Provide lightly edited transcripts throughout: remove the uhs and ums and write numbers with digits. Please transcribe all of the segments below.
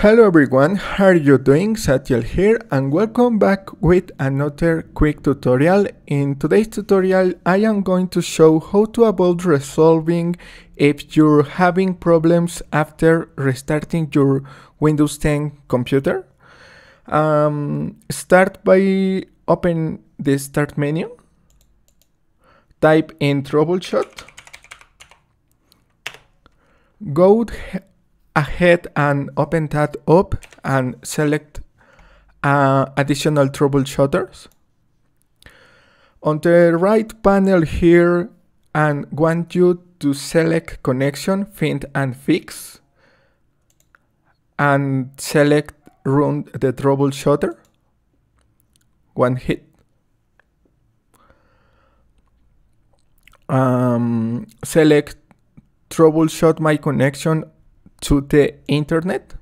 Hello everyone, how are you doing? Satyal here and welcome back with another quick tutorial. In today's tutorial I am going to show how to avoid resolving if you're having problems after restarting your Windows 10 computer. Start by open the start menu, type in troubleshoot, go ahead and open that up and select additional troubleshooters. On the right panel here, and want you to select connection, find and fix, and select run the troubleshooter. One hit. Select troubleshoot my connection to the internet.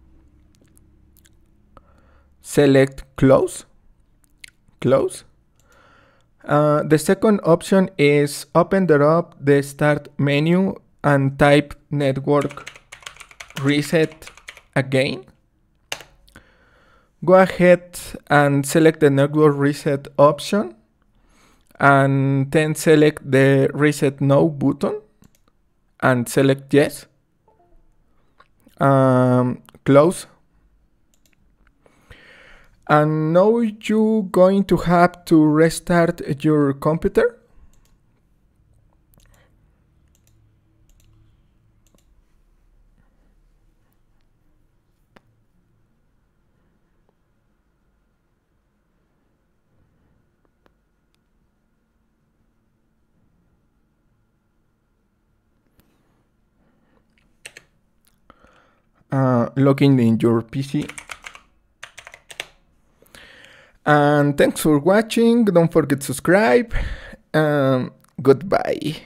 Select close. The second option is open the start menu and type network reset again. Go ahead and select the network reset option and then select the reset now button and select yes. Close. And now you're going to have to restart your computer. Logging in your PC. And thanks for watching. Don't forget to subscribe. Goodbye.